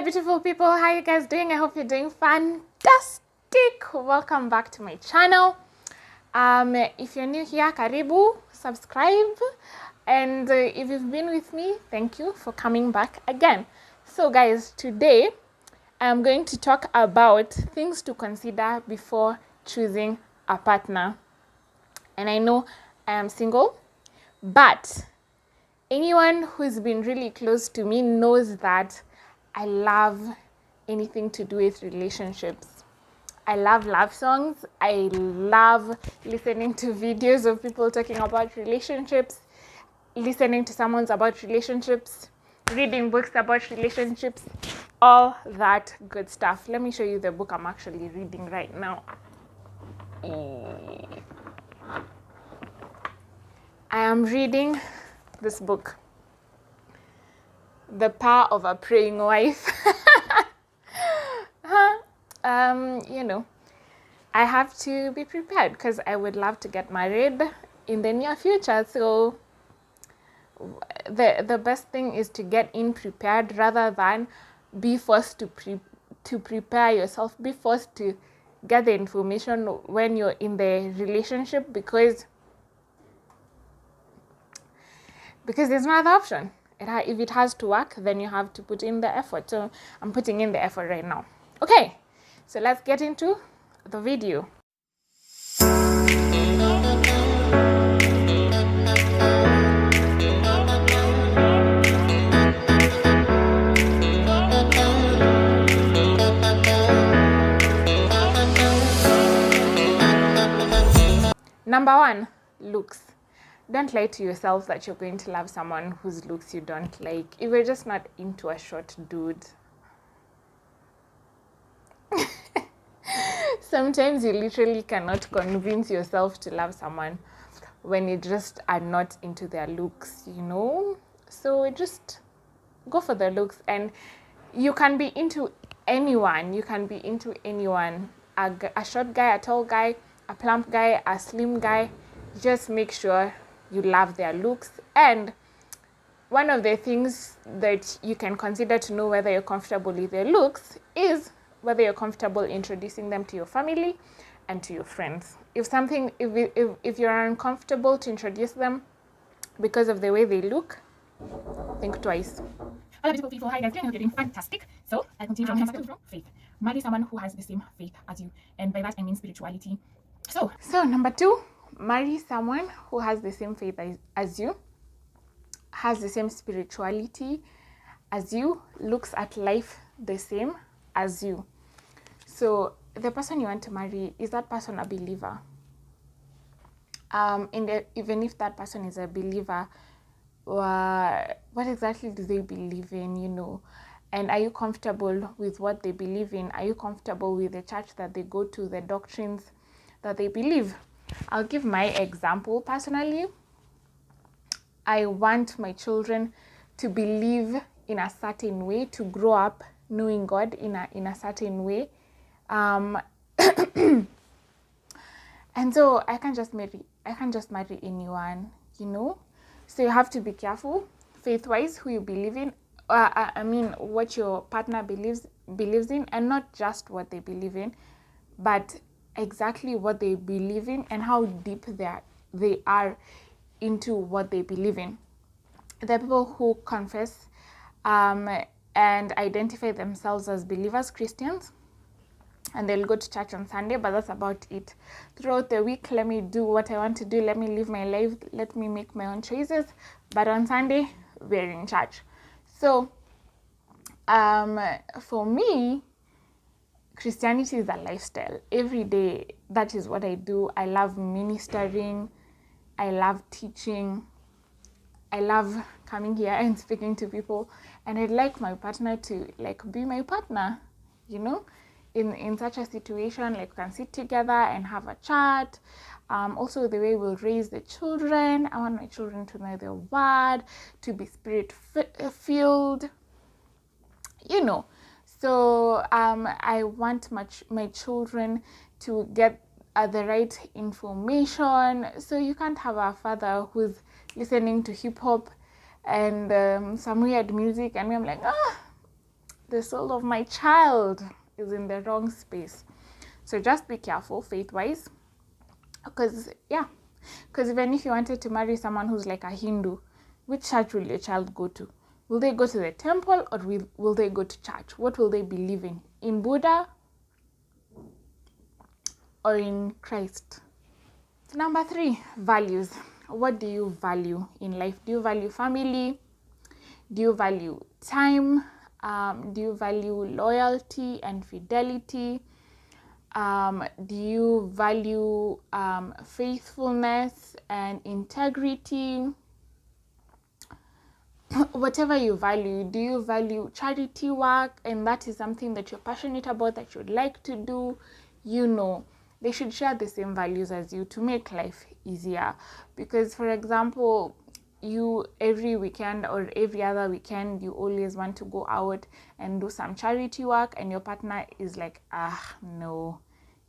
beautiful people, how you guys doing? I hope you're doing fantastic. Welcome back to my channel. If you're new here, karibu, subscribe, and if you've been with me, thank you for coming back again. So guys, today I'm going to talk about things to consider before choosing a partner. And I know I am single, but anyone who's been really close to me knows that I love anything to do with relationships. I love love songs. I love listening to videos of people talking about relationships, listening to sermons about relationships, reading books about relationships, all that good stuff. Let me show you the book I'm actually reading right now. I am reading this book, The Power of a Praying Wife. You know, I have to be prepared because I would love to get married in the near future. So the best thing is to get in prepared rather than be forced to prepare yourself, be forced to get the information when you're in the relationship because there's no other option. If it has to work, then you have to put in the effort. So I'm putting in the effort right now. Okay, so let's get into the video. Number one, looks. Don't lie to yourself that you're going to love someone whose looks you don't like. If you're just not into a short dude. Sometimes you literally cannot convince yourself to love someone when you just are not into their looks, you know? So just go for the looks, and you can be into anyone. You can be into anyone. A short guy, a tall guy, a plump guy, a slim guy. Just make sure you love their looks. And one of the things that you can consider to know whether you're comfortable with their looks is whether you're comfortable introducing them to your family and to your friends. If you're uncomfortable to introduce them because of the way they look, think twice. Other beautiful people, hi guys, you're doing fantastic. So I continue from number 2, faith. Marry someone who has the same faith as you, and by that I mean spirituality. So number 2, marry someone who has the same faith as you, has the same spirituality as you, looks at life the same as you. So the person you want to marry, is that person a believer? Even if that person is a believer, what exactly do they believe in, you know? And are you comfortable with what they believe in? Are you comfortable with the church that they go to, the doctrines that they believe? I'll give my example. Personally, I want my children to believe in a certain way, to grow up knowing God in a certain way. And so I can't just marry anyone, you know? So you have to be careful, faith-wise, who you believe in. What your partner believes in, and not just what they believe in, but exactly what they believe in and how deep they are into what they believe in. There are people who confess and identify themselves as believers, Christians, and they'll go to church on Sunday, but that's about it. Throughout the week, let me do what I want to do. Let me live my life. Let me make my own choices. But on Sunday, we're in church. So, for me, Christianity is a lifestyle. Every day, that is what I do. I love ministering. I love teaching. I love coming here and speaking to people. And I'd like my partner to be my partner, you know? In such a situation, we can sit together and have a chat. Also, the way we'll raise the children. I want my children to know the word, to be spirit-filled, you know. So I want my children to get the right information. So you can't have a father who's listening to hip-hop and some weird music, and I'm like, the soul of my child is in the wrong space. So just be careful faith-wise, because even if you wanted to marry someone who's like a Hindu, which church will your child go to? Will they go to the temple, or will they go to church? What will they believe in Buddha or in Christ? Number 3, values. What do you value in life? Do you value family? Do you value time? Do you value loyalty and fidelity? Do you value faithfulness and integrity? Whatever you value, do you value charity work, and that is something that you're passionate about, that you'd like to do? They should share the same values as you to make life easier. Because, for example, you every weekend or every other weekend, you always want to go out and do some charity work, and your partner is like, no,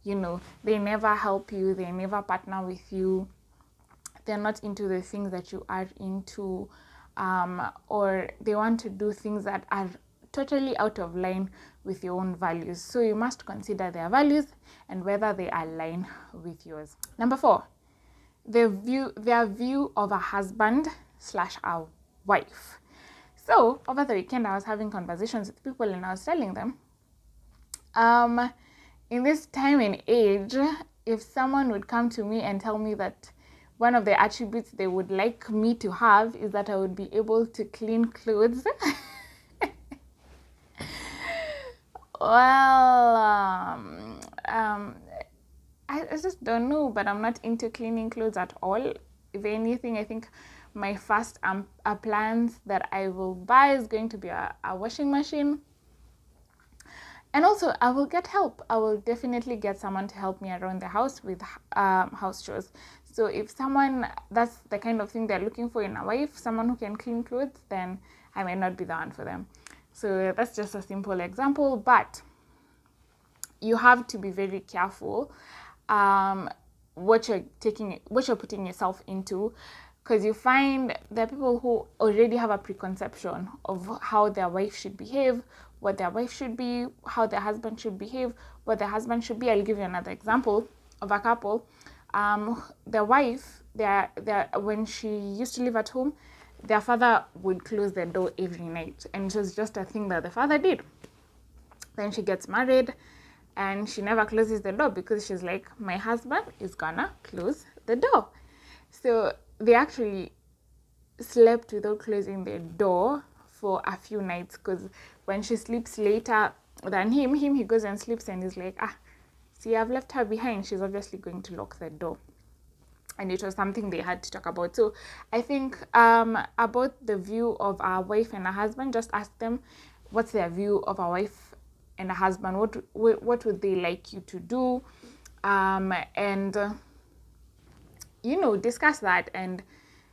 they never help you, they never partner with you, they're not into the things that you are into, or they want to do things that are totally out of line with your own values. So you must consider their values and whether they align with yours. Number 4, their view of a husband / a wife. So over the weekend, I was having conversations with people, and I was telling them, in this time and age, if someone would come to me and tell me that one of the attributes they would like me to have is that I would be able to clean clothes, well, I just don't know, but I'm not into cleaning clothes at all. If anything, I think my first appliance that I will buy is going to be a washing machine. And also, I will get help. I will definitely get someone to help me around the house with house chores. So if that's the kind of thing they're looking for in a wife, someone who can clean clothes, then I may not be the one for them. So that's just a simple example, but you have to be very careful what you're putting yourself into, because you find there are people who already have a preconception of how their wife should behave, what their wife should be, how their husband should behave, what their husband should be. I'll give you another example of a couple. Their wife, when she used to live at home, their father would close the door every night, and it was just a thing that the father did. Then she gets married, and she never closes the door because she's like, my husband is gonna close the door. So they actually slept without closing the door for a few nights, because when she sleeps later than him, he goes and sleeps and is like, see, I've left her behind. She's obviously going to lock the door. And it was something they had to talk about. So I think about the view of a wife and a husband, just ask them what's their view of a wife and a husband. What would they like you to do? And discuss that and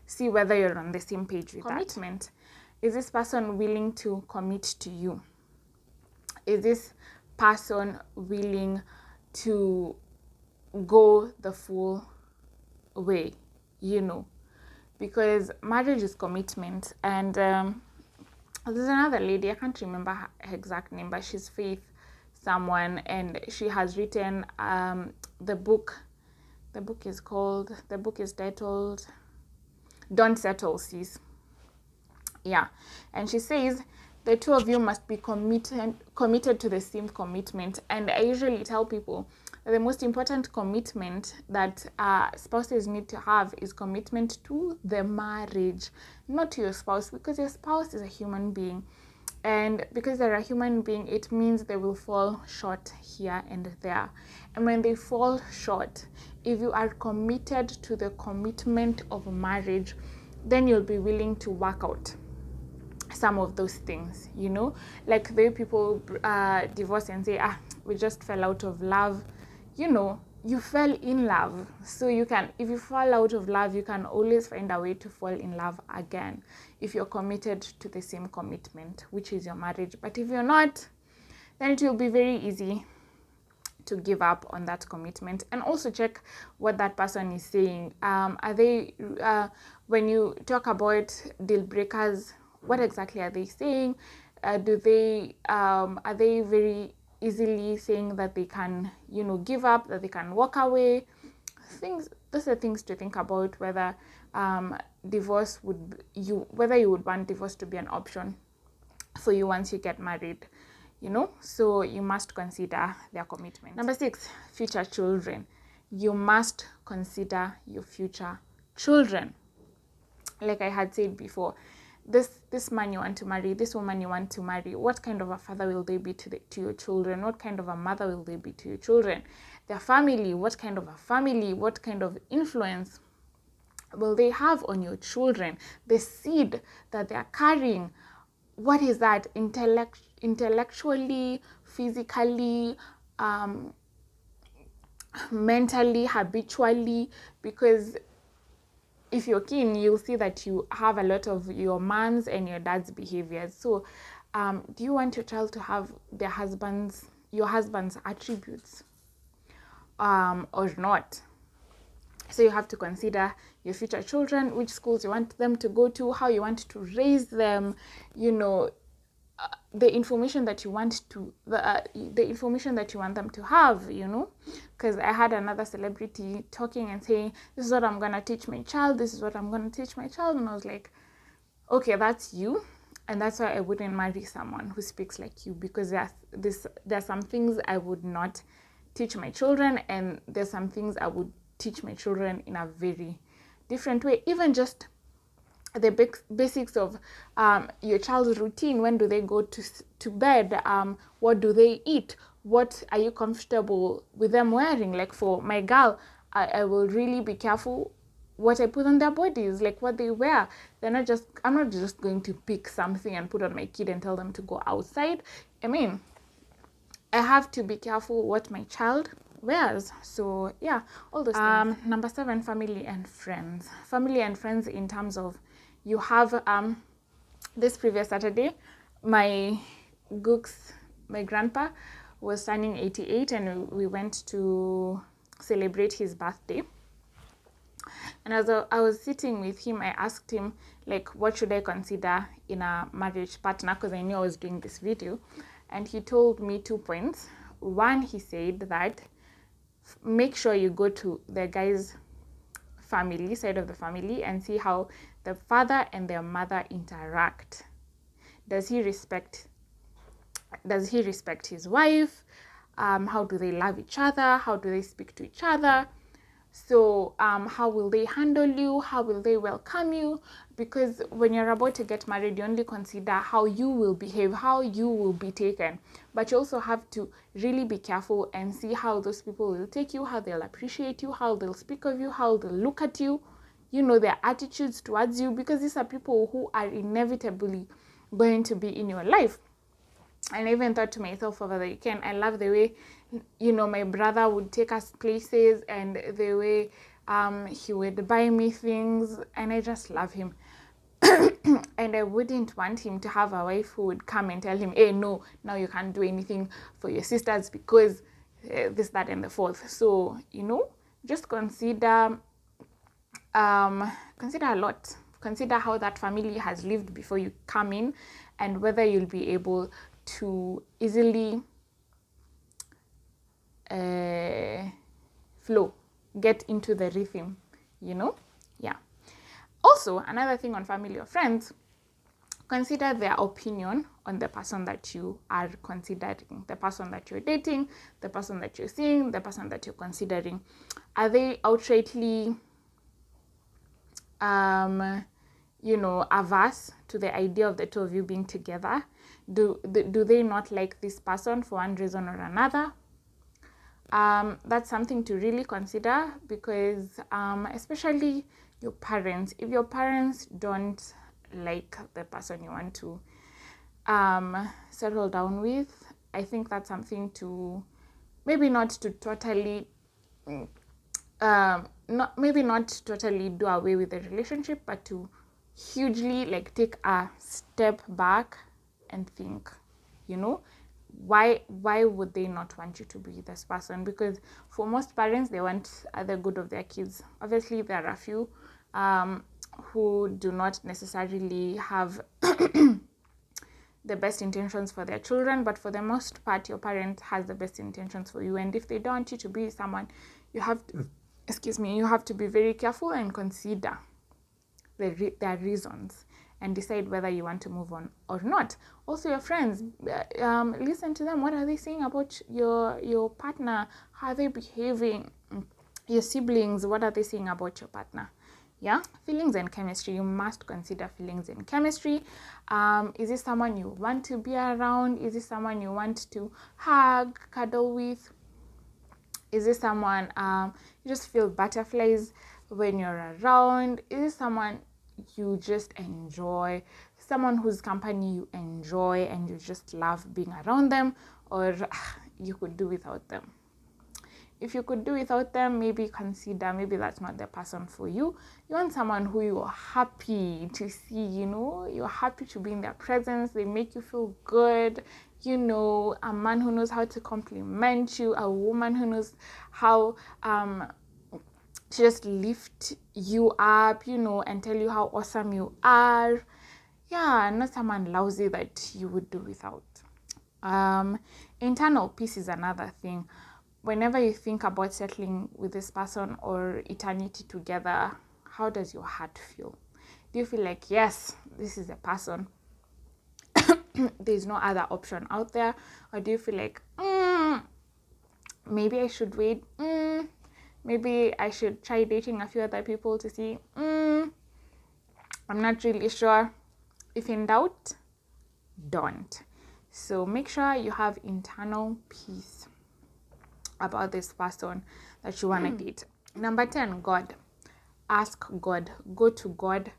see whether you're on the same page with commitment. Is this person willing to commit to you? Is this person willing to go the full way? Because marriage is commitment. And there's another lady, I can't remember her exact name, but she's Faith someone, and she has written the book is titled Don't Settle, Sis. Yeah, and she says the two of you must be committed to the same commitment. And I usually tell people that the most important commitment that spouses need to have is commitment to the marriage, not to your spouse, because your spouse is a human being. And because they're a human being, it means they will fall short here and there. And when they fall short, if you are committed to the commitment of marriage, then you'll be willing to work out some of those things, like the way people divorce and say, we just fell out of love. You fell in love. So if you fall out of love, you can always find a way to fall in love again if you're committed to the same commitment, which is your marriage. But if you're not, then it will be very easy to give up on that commitment. And also check what that person is saying. Are they, when you talk about deal breakers, what exactly are they saying? do they are they very easily saying that they can, you know, give up, that they can walk away? Those are things to think about, whether divorce whether you would want divorce to be an option for you once you get married, you know. So you must consider their commitment. Number 6, future children. You must consider your future children. Like I had said before, this man you want to marry, this woman you want to marry, what kind of a father will they be to your children? What kind of a mother will they be to your children? Their family, what kind of a family, what kind of influence will they have on your children? The seed that they are carrying, what is that? Intellectually, physically, mentally, habitually? Because if you're keen, you'll see that you have a lot of your mom's and your dad's behaviors. So do you want your child to have your husband's attributes or not? So you have to consider your future children, which schools you want them to go to, how you want to raise them, you know, the information that you want them to have, you know. Because I had another celebrity talking and saying, this is what I'm going to teach my child, this is what I'm going to teach my child. And I was like, okay, that's you. And that's why I wouldn't marry someone who speaks like you, because there's some things I would not teach my children, and there's some things I would teach my children in a very different way. Even just the basics of your child's routine. When do they go to bed? What do they eat? What are you comfortable with them wearing? Like for my girl, I will really be careful what I put on their bodies, like what they wear. I'm not just going to pick something and put on my kid and tell them to go outside. I mean, I have to be careful what my child wears. So yeah, all those things. Number 7, family and friends. Family and friends in terms of, you have this previous Saturday, my grandpa was turning 88, and we went to celebrate his birthday. And as I was sitting with him, I asked him, like, what should I consider in a marriage partner? Because I knew I was doing this video. And he told me 2 points. One, he said that make sure you go to the guy's family, side of the family, and see how the father and their mother interact. Does he respect his wife? How do they love each other? How do they speak to each other? So how will they handle you? How will they welcome you? Because when you're about to get married, you only consider how you will behave, how you will be taken. But you also have to really be careful and see how those people will take you, how they'll appreciate you, how they'll speak of you, how they'll look at you, you know, their attitudes towards you, because these are people who are inevitably going to be in your life. And I even thought to myself over the weekend, I love the way, you know, my brother would take us places, and the way he would buy me things, and I just love him. And I wouldn't want him to have a wife who would come and tell him, hey, no, now you can't do anything for your sisters because this, that, and the fourth. So, you know, just consider a lot. Consider how that family has lived before you come in, and whether you'll be able to easily get into the rhythm, you know. Yeah. Also, another thing on family or friends, consider their opinion on the person that you are considering, the person that you're dating, the person that you're seeing, the person that you're considering. Are they outrightly you know, averse to the idea of the two of you being together? Do they not like this person for one reason or another? That's something to really consider, because especially your parents, if your parents don't like the person you want to settle down with, I think that's something to maybe not totally do away with the relationship, but to hugely like take a step back and think, you know, why would they not want you to be this person? Because for most parents, they want the good of their kids. Obviously, there are a few who do not necessarily have the best intentions for their children, but for the most part, your parent has the best intentions for you. And if they don't want you to be with someone, you have to, you have to be very careful and consider their reasons and decide whether you want to move on or not. Also, your friends, listen to them. What are they saying about your partner? How are they behaving? Your siblings, what are they saying about your partner? Yeah, feelings and chemistry. You must consider feelings and chemistry. Is this someone you want to be around? Is this someone you want to hug, cuddle with? Is this someone you just feel butterflies when you're around? Is this someone you just enjoy? Someone whose company you enjoy and you just love being around them, or you could do without them? If you could do without them, maybe consider, maybe that's not the person for you. You want someone who you're happy to see, you're happy to be in their presence. They make you feel good. A man who knows how to compliment you, a woman who knows how to just lift you up, and tell you how awesome you are. Yeah, not someone lousy that you would do without. Internal peace is another thing. Whenever you think about settling with this person or eternity together, how does your heart feel? Do you feel like, yes, this is the person, there's no other option out there? Or do you feel like, maybe I should wait, maybe I should try dating a few other people to see, I'm not really sure? If in doubt, don't. So make sure you have internal peace about this person that you want to date. Number 10, God. Ask God. Go to God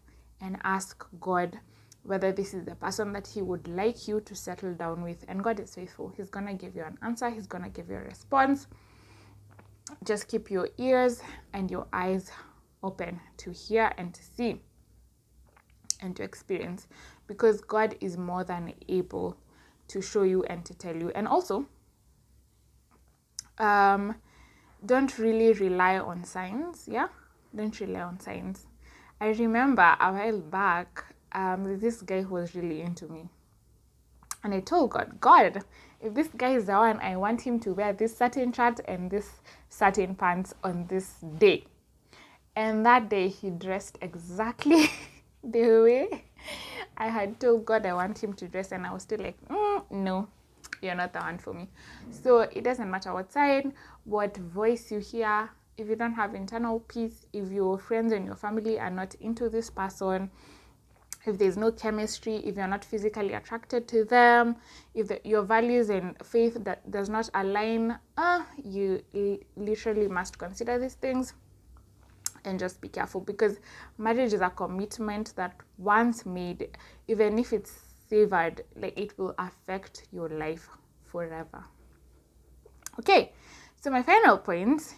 and ask God whether this is the person that he would like you to settle down with. And God is faithful. He's going to give you an answer. He's going to give you a response. Just keep your ears and your eyes open to hear and to see and to experience, because God is more than able to show you and to tell you. And also, don't really rely on signs. Don't rely on signs. I remember a while back, this guy who was really into me, and I told God, if this guy is the one, I want him to wear this certain shirt and this certain pants on this day. And that day he dressed exactly the way I had told God I want him to dress, and I was still like, no, you're not the one for me. So it doesn't matter what sign, what voice you hear. If you don't have internal peace, if your friends and your family are not into this person, if there's no chemistry, if you're not physically attracted to them, if your values and faith that does not align, you literally must consider these things and just be careful, because marriage is a commitment that once made, even if it's severed, like, it will affect your life forever. Okay, so my final point,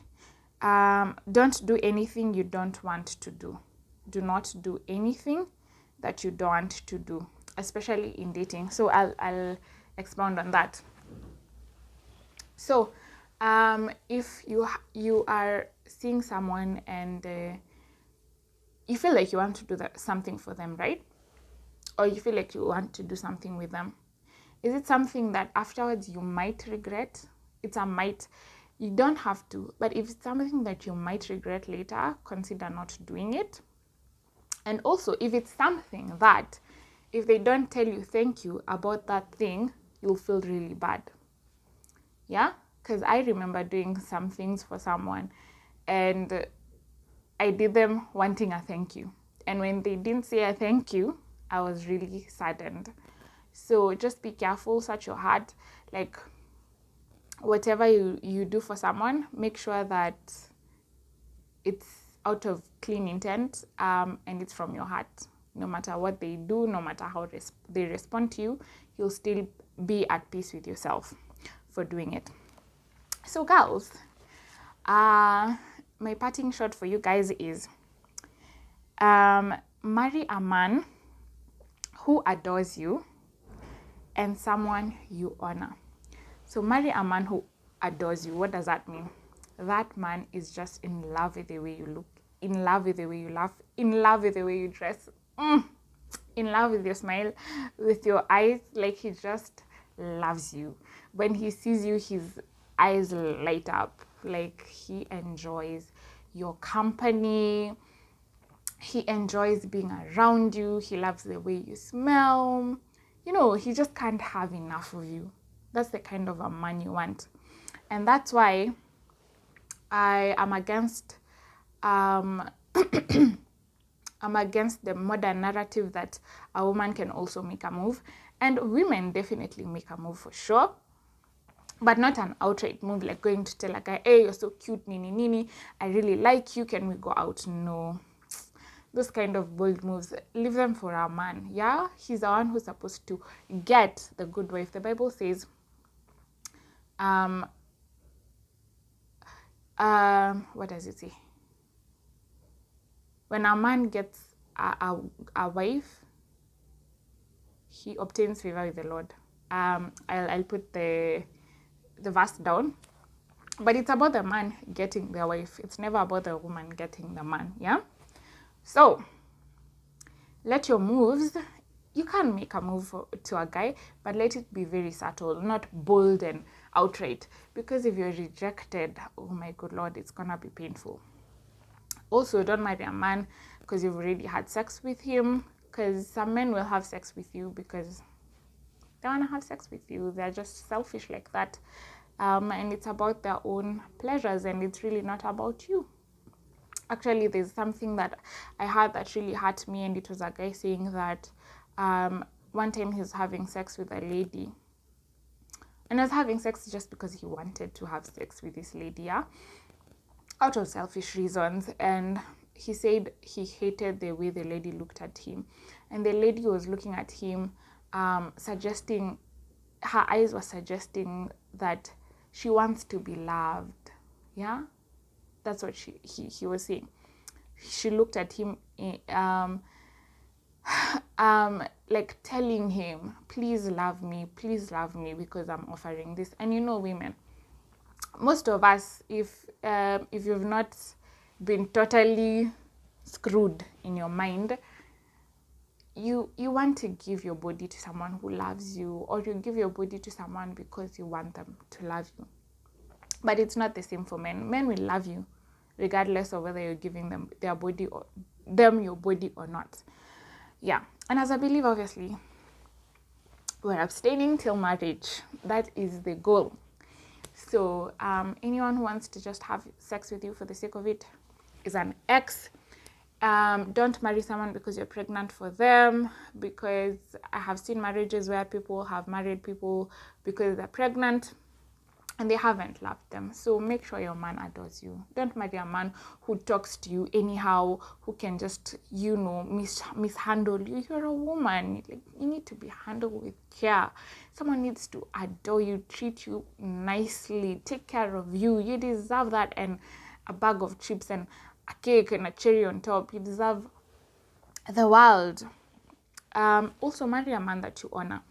don't do anything you don't want to do. Do not do anything that you don't want to do, especially in dating. So I'll expound on that. So if you are seeing someone and you feel like you want to do something for them, right? Or you feel like you want to do something with them, is it something that afterwards you might regret? It's a might. You don't have to, but if it's something that you might regret later, consider not doing it. And also, if it's something that if they don't tell you thank you about that thing, you'll feel really bad. Yeah? Because I remember doing some things for someone and I did them wanting a thank you. And when they didn't say a thank you, I was really saddened. So just be careful, search your heart. Like, whatever you do for someone, make sure that it's out of clean intent and it's from your heart. No matter what they do, no matter how they respond to you, you'll still be at peace with yourself for doing it. So girls, my parting shot for you guys is marry a man who adores you and someone you honor. So marry a man who adores you. What does that mean? That man is just in love with the way you look, in love with the way you laugh, in love with the way you dress. in love with your smile, with your eyes. Like, he just loves you. When he sees you, his eyes light up. Like, he enjoys your company. He enjoys being around you. He loves the way you smell. You know, he just can't have enough of you. That's the kind of a man you want. And that's why I am against I'm against the modern narrative that a woman can also make a move. And women definitely make a move for sure, but not an outright move like going to tell a guy, hey, you're so cute, nini nini, I really like you, can we go out? No. Those kind of bold moves, leave them for a man. Yeah, he's the one who's supposed to get the good wife. The Bible says, what does it say? When a man gets a wife, he obtains favor with the Lord. I'll put the verse down. But it's about the man getting their wife. It's never about the woman getting the man, yeah? So, let your moves, you can make a move to a guy, but let it be very subtle, not bold and outright. Because if you're rejected, oh my good Lord, it's gonna be painful. Also, don't marry a man because you've already had sex with him, because some men will have sex with you because they want to have sex with you. They're just selfish like that. And it's about their own pleasures, and it's really not about you. Actually, there's something that I heard that really hurt me, and it was a guy saying that one time he was having sex with a lady, and he was having sex just because he wanted to have sex with this lady, yeah, out of selfish reasons. And he said he hated the way the lady looked at him, and the lady was looking at him, suggesting, her eyes were suggesting that she wants to be loved. Yeah, that's what he was saying. She looked at him, like telling him, please love me because I'm offering this. And you know, women, most of us, if you've not been totally screwed in your mind, you want to give your body to someone who loves you, or you give your body to someone because you want them to love you. But it's not the same for men. Men will love you regardless of whether you're giving them your body or not. Yeah. And as a believer, obviously, we're abstaining till marriage. That is the goal. So anyone who wants to just have sex with you for the sake of it is an ex. Don't marry someone because you're pregnant for them, because I have seen marriages where people have married people because they're pregnant and they haven't loved them. So make sure your man adores you. Don't marry a man who talks to you anyhow, who can just, mishandle you. You're a woman. Like, you need to be handled with care. Someone needs to adore you, treat you nicely, take care of you. You deserve that, and a bag of chips and a cake and a cherry on top. You deserve the world. Also, marry a man that you honor.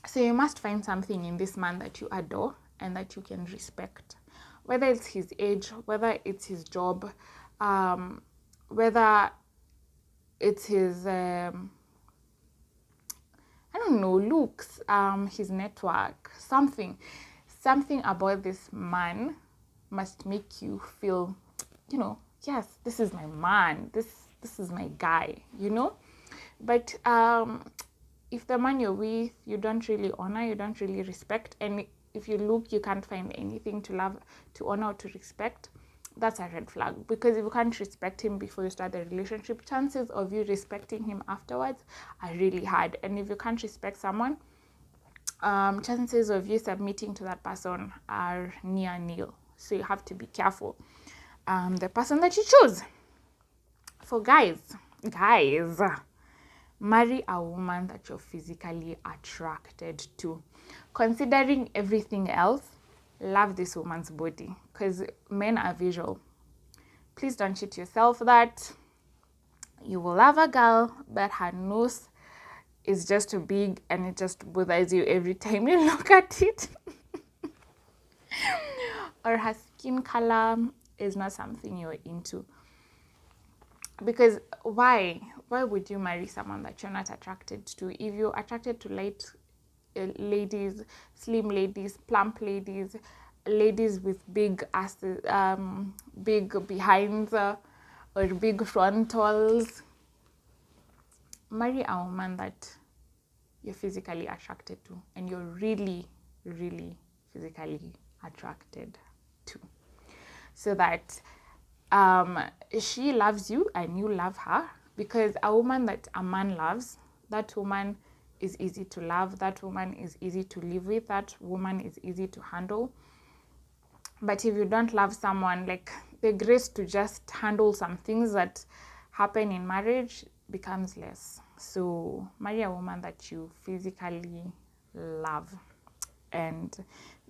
So you must find something in this man that you adore and that you can respect, whether it's his age, whether it's his job, whether it's his looks, his network. Something about this man must make you feel, yes, this is my man, this is my guy, But if the man you're with, you don't really honor, you don't really respect, and if you look, you can't find anything to love, to honor, or to respect, that's a red flag. Because if you can't respect him before you start the relationship, chances of you respecting him afterwards are really hard. And if you can't respect someone, chances of you submitting to that person are near nil. So you have to be careful. The person that you choose. For guys, marry a woman that you're physically attracted to. Considering everything else, love this woman's body, because men are visual. Please don't cheat yourself that you will love a girl, but her nose is just too big and it just bothers you every time you look at it. Or her skin color is not something you're into. Because why why would you marry someone that you're not attracted to? If you're attracted to light ladies, slim ladies, plump ladies, ladies with big asses, big behinds, or big frontals, marry a woman that you're physically attracted to and you're really, really physically attracted to, so that she loves you and you love her. Because a woman that a man loves, that woman is easy to love, that woman is easy to live with, that woman is easy to handle. But if you don't love someone, like, the grace to just handle some things that happen in marriage becomes less. So marry a woman that you physically love and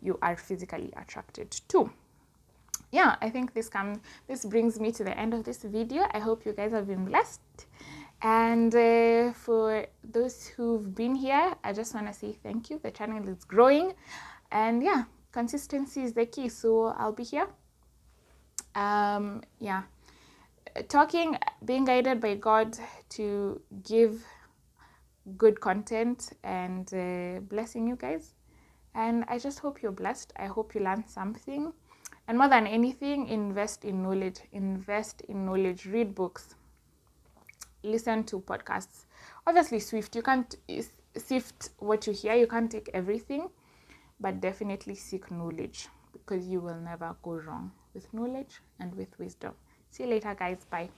you are physically attracted to. Yeah, I think this brings me to the end of this video. I hope you guys have been blessed. And for those who've been here, I just want to say thank you. The channel is growing, and yeah, consistency is the key. So I'll be here. Yeah, talking, being guided by God to give good content and blessing you guys. And I just hope you're blessed. I hope you learned something. And more than anything, invest in knowledge. Invest in knowledge. Read books. Listen to podcasts. Obviously, you can't sift what you hear. You can't take everything. But definitely seek knowledge, because you will never go wrong with knowledge and with wisdom. See you later, guys. Bye.